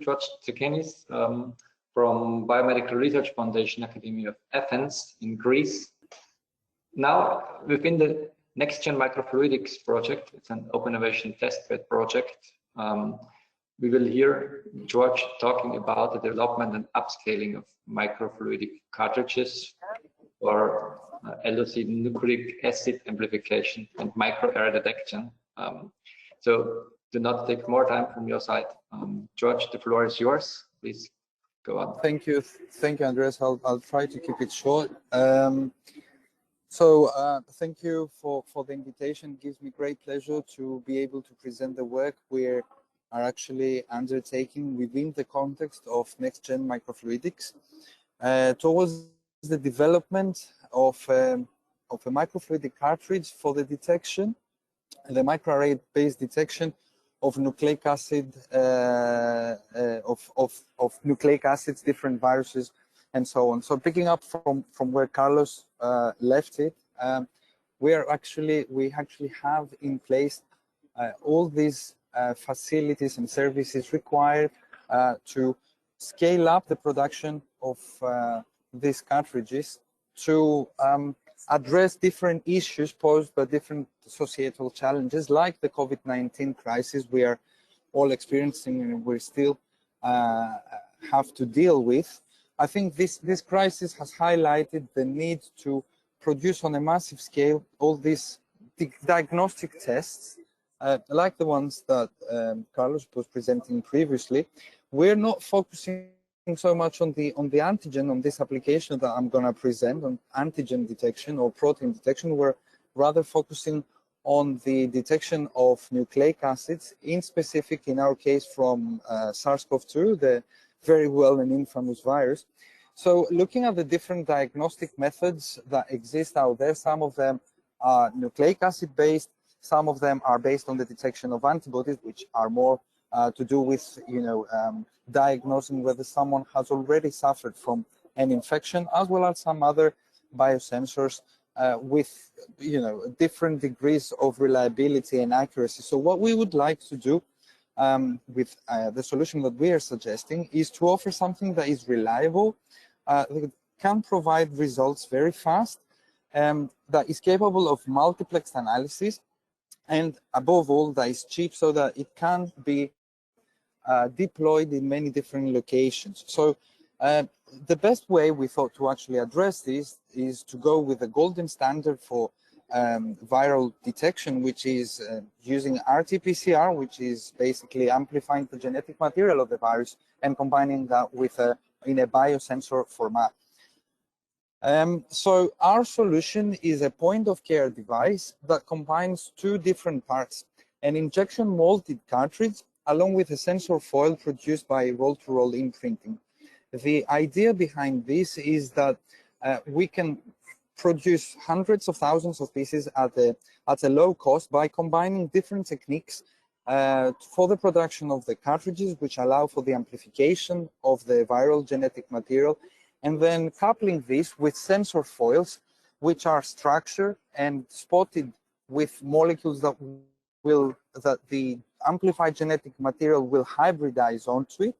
George Tsekenis from Biomedical Research Foundation Academy of Athens in Greece. Now, within the NextGen Microfluidics project, it's an open innovation testbed project. We will hear George talking about the development and upscaling of microfluidic cartridges for LOC nucleic acid amplification and microerror detection. So do not take more time from your side. George, the floor is yours. Please go on. Thank you, Andreas. I'll try to keep it short. Thank you for the invitation. It gives me great pleasure to be able to present the work we are actually undertaking within the context of NextGen Microfluidics towards the development of a microfluidic cartridge for the detection, the microarray-based detection of nucleic acid, of nucleic acids, different viruses, and so on. So picking up from where Carlos left it, we actually have in place all these facilities and services required to scale up the production of these cartridges to address different issues posed by different societal challenges, like the COVID-19 crisis we are all experiencing and we still have to deal with. I think this crisis has highlighted the need to produce on a massive scale all these diagnostic tests, like the ones that Carlos was presenting previously. We're not focusing so much on the antigen on this application that I'm going to present on antigen detection or protein detection. We're rather focusing on the detection of nucleic acids, in specific, in our case, from SARS-CoV-2, the very well and infamous virus. So looking at the different diagnostic methods that exist out there, some of them are nucleic acid based, some of them are based on the detection of antibodies, which are more to do with, diagnosing whether someone has already suffered from an infection, as well as some other biosensors with, different degrees of reliability and accuracy. So what we would like to do with the solution that we are suggesting is to offer something that is reliable, that can provide results very fast, that is capable of multiplexed analysis, and above all, that is cheap so that it can be deployed in many different locations. So the best way we thought to actually address this is to go with the golden standard for viral detection, which is using RT-PCR, which is basically amplifying the genetic material of the virus and combining that with in a biosensor format. So our solution is a point-of-care device that combines two different parts: an injection molded cartridge along with a sensor foil produced by roll-to-roll imprinting. The idea behind this is that we can produce hundreds of thousands of pieces at a low cost by combining different techniques for the production of the cartridges, which allow for the amplification of the viral genetic material, and then coupling this with sensor foils, which are structured and spotted with molecules that the amplified genetic material will hybridize onto it,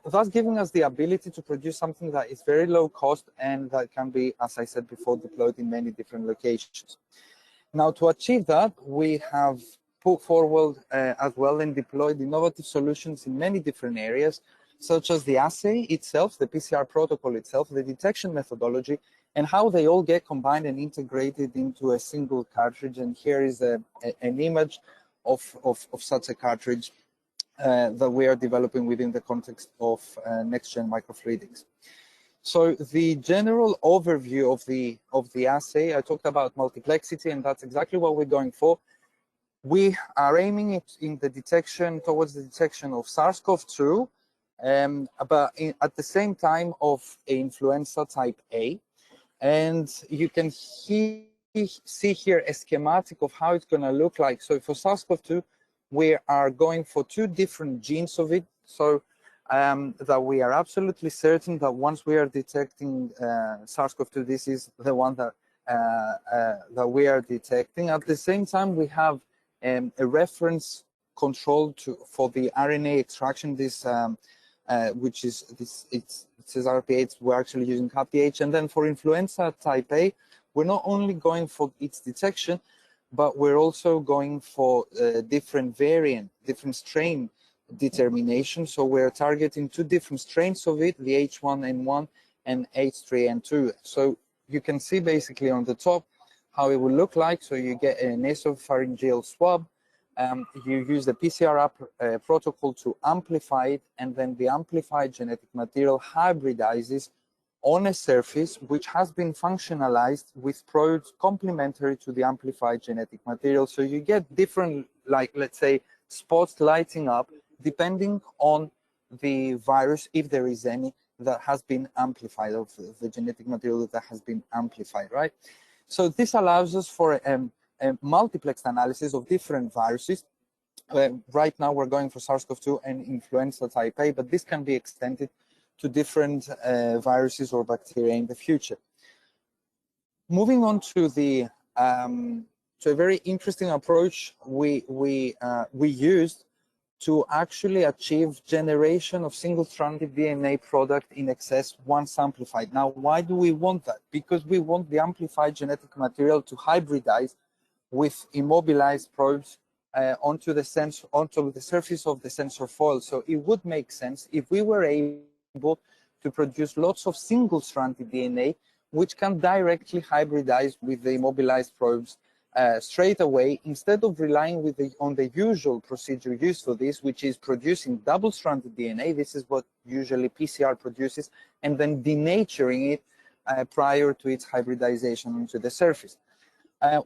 thus giving us the ability to produce something that is very low cost and that can be, as I said before, deployed in many different locations. Now, to achieve that, we have put forward as well and deployed innovative solutions in many different areas, such as the assay itself, the PCR protocol itself, the detection methodology, and how they all get combined and integrated into a single cartridge. And here is an image of such a cartridge that we are developing within the context of NextGen Microfluidics. So the general overview of the assay, I talked about multiplexity, and that's exactly what we're going for. We are aiming it in the detection towards the detection of SARS-CoV-2, but at the same time of influenza type A. And you can see here a schematic of how it's going to look like. So for SARS-CoV-2, we are going for two different genes of it, so that we are absolutely certain that once we are detecting SARS-CoV-2, this is the one that we are detecting. At the same time, we have a reference control for the RNA extraction. Which is it says RPH. We're actually using RPH, and then for influenza type A, we're not only going for its detection, but we're also going for different variant, different strain determination. So we're targeting 2 different strains of it, the H1N1 and H3N2. So you can see basically on the top how it will look like. So you get an nasopharyngeal swab. You use the PCR protocol to amplify it, and then the amplified genetic material hybridizes on a surface which has been functionalized with probes complementary to the amplified genetic material. So you get different, like, let's say, spots lighting up depending on the virus, if there is any, that has been amplified, of the genetic material that has been amplified, right? So this allows us for a multiplexed analysis of different viruses. Right now we're going for SARS-CoV-2 and influenza type A, but this can be extended to different viruses or bacteria in the future. Moving on to the to a very interesting approach we used to actually achieve generation of single-stranded DNA product in excess once amplified. Now, why do we want that? Because we want the amplified genetic material to hybridize with immobilized probes onto the surface of the sensor foil. So it would make sense if we were able to produce lots of single-stranded DNA, which can directly hybridize with the immobilized probes straight away, instead of relying on the usual procedure used for this, which is producing double-stranded DNA. This is what usually PCR produces, and then denaturing it prior to its hybridization into the surface.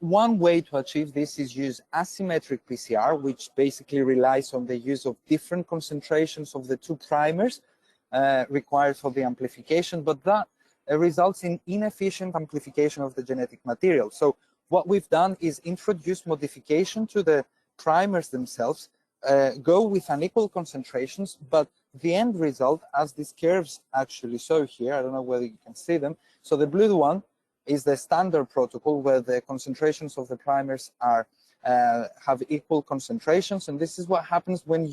One way to achieve this is use asymmetric PCR, which basically relies on the use of different concentrations of the 2 primers required for the amplification, but that results in inefficient amplification of the genetic material. So what we've done is introduce modification to the primers themselves, go with unequal concentrations, but the end result, as these curves actually show here, I don't know whether you can see them. So the blue one is the standard protocol, where the concentrations of the primers are have equal concentrations, and this is what happens when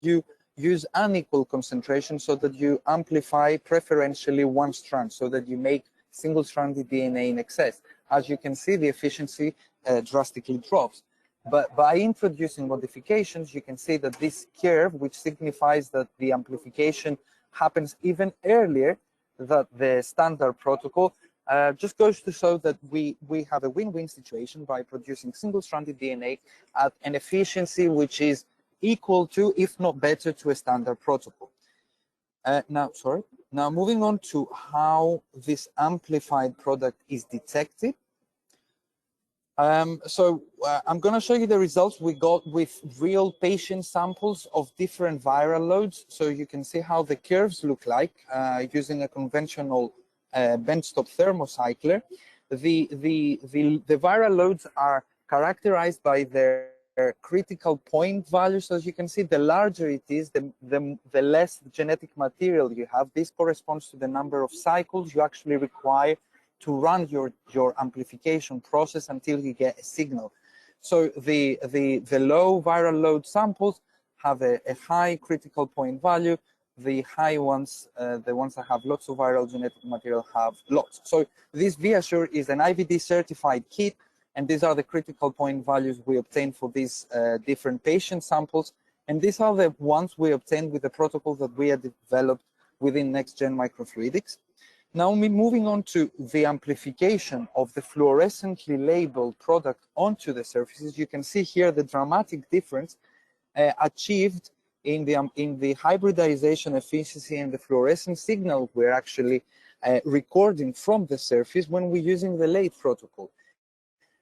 you use unequal concentrations, so that you amplify preferentially one strand, so that you make single-stranded DNA in excess. As you can see, the efficiency drastically drops. But by introducing modifications, you can see that this curve, which signifies that the amplification happens even earlier than the standard protocol, just goes to show that we have a win-win situation by producing single-stranded DNA at an efficiency which is equal to, if not better, to a standard protocol. Now, moving on to how this amplified product is detected. I'm going to show you the results we got with real patient samples of different viral loads. So you can see how the curves look like using a conventional benchtop thermocycler. The viral loads are characterized by their critical point values. As you can see, the larger it is, the less genetic material you have. This corresponds to the number of cycles you actually require to run your amplification process until you get a signal. So the low viral load samples have a high critical point value. The high ones, the ones that have lots of viral genetic material, have lots. So this ViaSure is an IVD certified kit, and these are the critical point values we obtained for these different patient samples. And these are the ones we obtained with the protocol that we had developed within NextGenMicrofluidics. Now, moving on to the amplification of the fluorescently labeled product onto the surfaces, you can see here the dramatic difference achieved in the hybridization efficiency and the fluorescent signal we're actually recording from the surface when we're using the late protocol.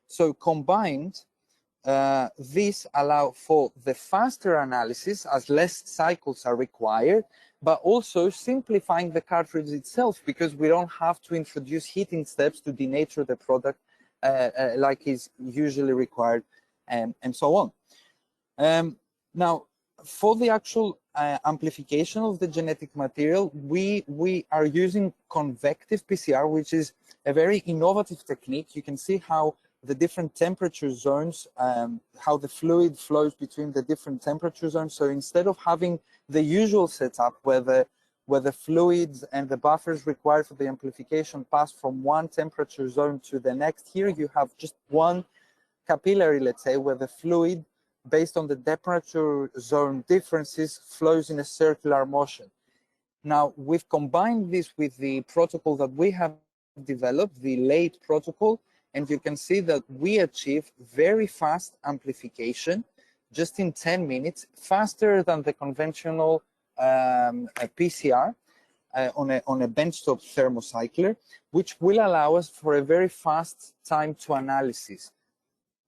So combined, these allow for the faster analysis as less cycles are required, but also simplifying the cartridge itself, because we don't have to introduce heating steps to denature the product like is usually required, and so on. Now, for the actual amplification of the genetic material, we are using convective PCR, which is a very innovative technique. You can see how the different temperature zones, how the fluid flows between the different temperature zones. So instead of having the usual setup where the fluids and the buffers required for the amplification pass from one temperature zone to the next, here you have just one capillary, let's say, where the fluid, based on the temperature zone differences, flows in a circular motion. Now, we've combined this with the protocol that we have developed, the LATE protocol, and you can see that we achieve very fast amplification, just in 10 minutes, faster than the conventional PCR on a benchtop thermocycler, which will allow us for a very fast time to analysis.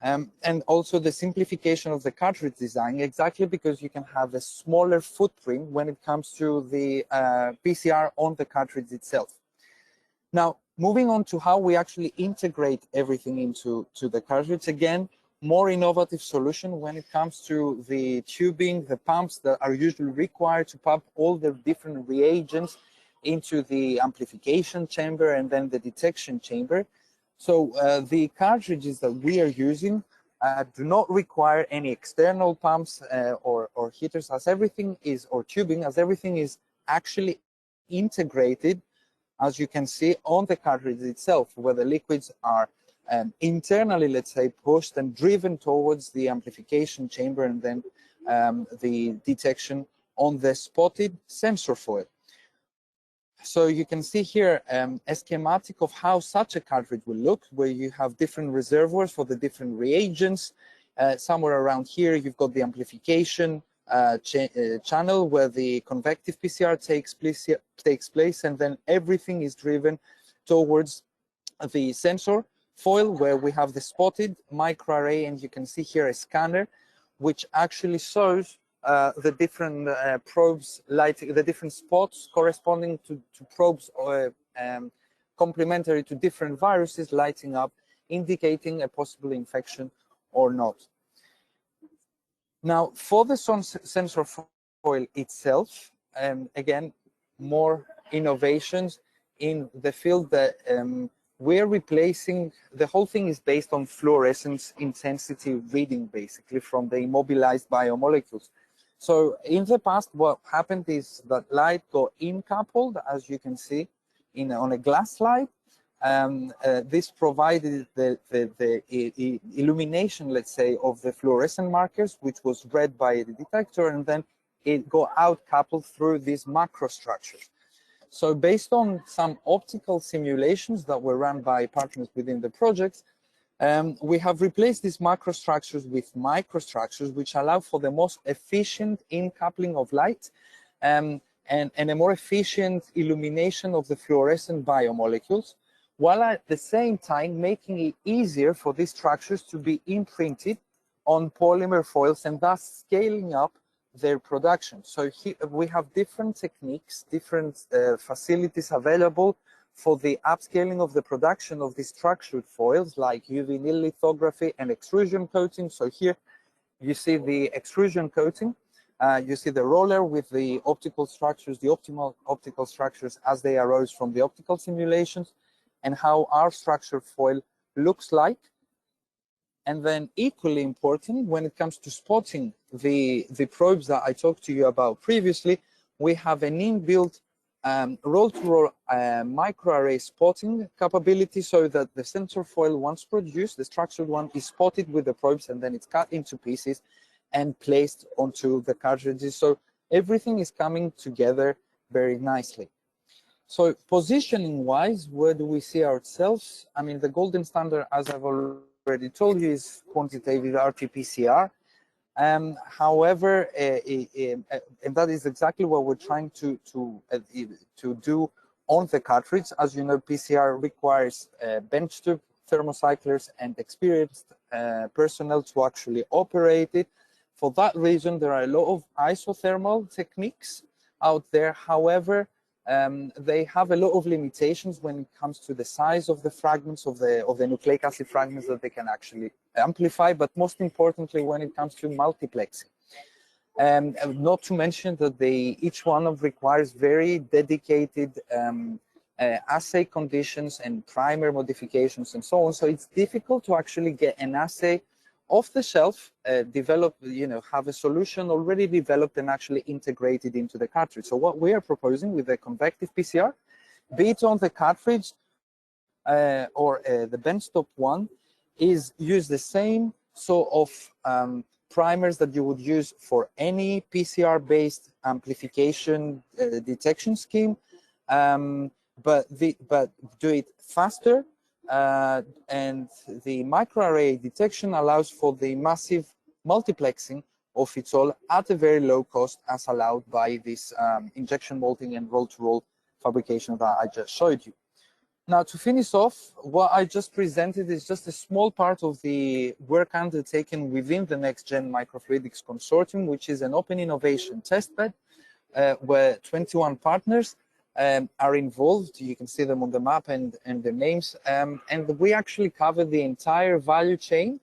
And also the simplification of the cartridge design, exactly because you can have a smaller footprint when it comes to the PCR on the cartridge itself. Now, moving on to how we actually integrate everything into the cartridge, again, more innovative solution when it comes to the tubing, the pumps that are usually required to pump all the different reagents into the amplification chamber and then the detection chamber. So the cartridges that we are using do not require any external pumps or heaters, as everything is, or tubing, as everything is actually integrated, as you can see, on the cartridge itself, where the liquids are internally, let's say, pushed and driven towards the amplification chamber and then the detection on the spotted sensor foil. So you can see here a schematic of how such a cartridge will look, where you have different reservoirs for the different reagents. Somewhere around here, you've got the amplification channel where the convective PCR takes place, and then everything is driven towards the sensor foil, where we have the spotted microarray, and you can see here a scanner, which actually shows the different probes, lighting the different spots corresponding to probes complementary to different viruses lighting up, indicating a possible infection or not. Now, for the sensor foil itself, again, more innovations in the field that we're replacing. The whole thing is based on fluorescence intensity reading, basically, from the immobilized biomolecules. So in the past, what happened is that light got incoupled, as you can see, on a glass slide. This provided the illumination, let's say, of the fluorescent markers, which was read by the detector, and then it got out coupled through these macrostructures. So based on some optical simulations that were run by partners within the project, we have replaced these macrostructures with microstructures, which allow for the most efficient incoupling of light and a more efficient illumination of the fluorescent biomolecules, while at the same time making it easier for these structures to be imprinted on polymer foils and thus scaling up their production. So here we have different techniques, different facilities available for the upscaling of the production of these structured foils, like UV nil lithography and extrusion coating. So here you see the extrusion coating, you see the roller with the optical structures, the optimal optical structures as they arose from the optical simulations, and how our structured foil looks like. And then equally important, when it comes to spotting the probes that I talked to you about previously, we have an inbuilt roll-to-roll microarray spotting capability, so that the sensor foil, once produced, the structured one, is spotted with the probes, and then it's cut into pieces and placed onto the cartridges. So everything is coming together very nicely. So positioning-wise, where do we see ourselves? I mean, the golden standard, as I've already told you, is quantitative RT-PCR. However, and that is exactly what we're trying to do on the cartridge. As you know, PCR requires benchtop thermocyclers and experienced personnel to actually operate it. For that reason, there are a lot of isothermal techniques out there. However, they have a lot of limitations when it comes to the size of the fragments of the nucleic acid fragments that they can actually amplify, but most importantly when it comes to multiplexing. Not to mention that each one of requires very dedicated assay conditions and primer modifications and so on. So it's difficult to actually get an assay off the shelf, develop, have a solution already developed and actually integrated into the cartridge. So what we are proposing with the Convective PCR, be it on the cartridge or the benchtop one, is use the same sort of primers that you would use for any PCR-based amplification detection scheme, but do it faster. And the microarray detection allows for the massive multiplexing of it all at a very low cost, as allowed by this injection molding and roll-to-roll fabrication that I just showed you. Now, to finish off, what I just presented is just a small part of the work undertaken within the NextGen Microfluidics Consortium, which is an open innovation testbed where 21 partners are involved. You can see them on the map and their names. And we actually cover the entire value chain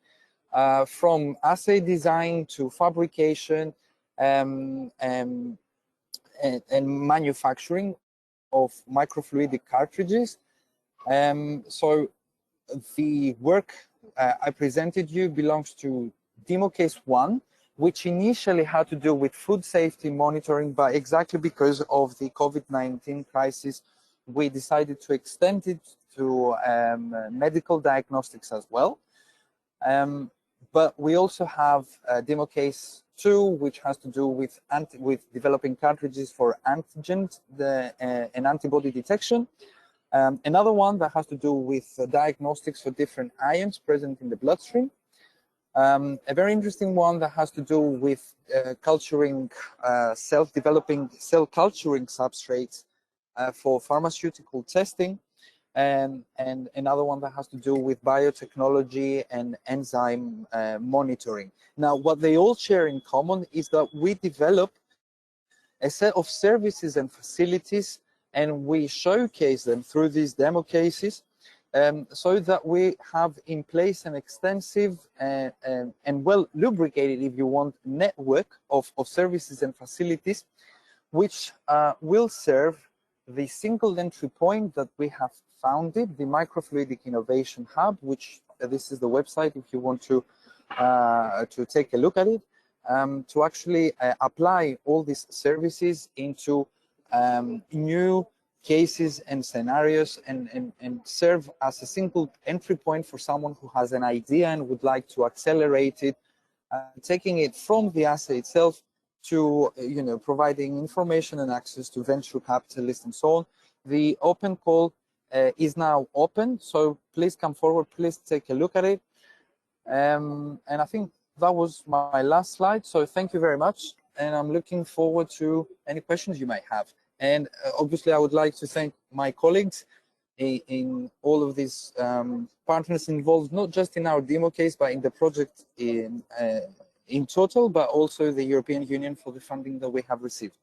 from assay design to fabrication and manufacturing of microfluidic cartridges. So the work I presented you belongs to demo case 1, which initially had to do with food safety monitoring, but exactly because of the COVID-19 crisis, we decided to extend it to medical diagnostics as well. But we also have demo case 2, which has to do with developing cartridges for antigens and antibody detection. Another one that has to do with diagnostics for different ions present in the bloodstream. A very interesting one that has to do with culturing self-developing cell culturing substrates for pharmaceutical testing, and another one that has to do with biotechnology and enzyme monitoring. Now, what they all share in common is that we develop a set of services and facilities, and we showcase them through these demo cases, so that we have in place an extensive and well lubricated, if you want, network of services and facilities, which will serve the single entry point that we have founded, the Microfluidic Innovation Hub, which this is the website if you want to take a look at it, to actually apply all these services into new cases and scenarios and serve as a single entry point for someone who has an idea and would like to accelerate it, taking it from the assay itself to providing information and access to venture capitalists and so on. The open call is now open, so please come forward, please take a look at it. And I think that was my last slide, so thank you very much, and I'm looking forward to any questions you might have. And obviously, I would like to thank my colleagues in all of these partners involved, not just in our demo case, but in the project in total, but also the European Union for the funding that we have received.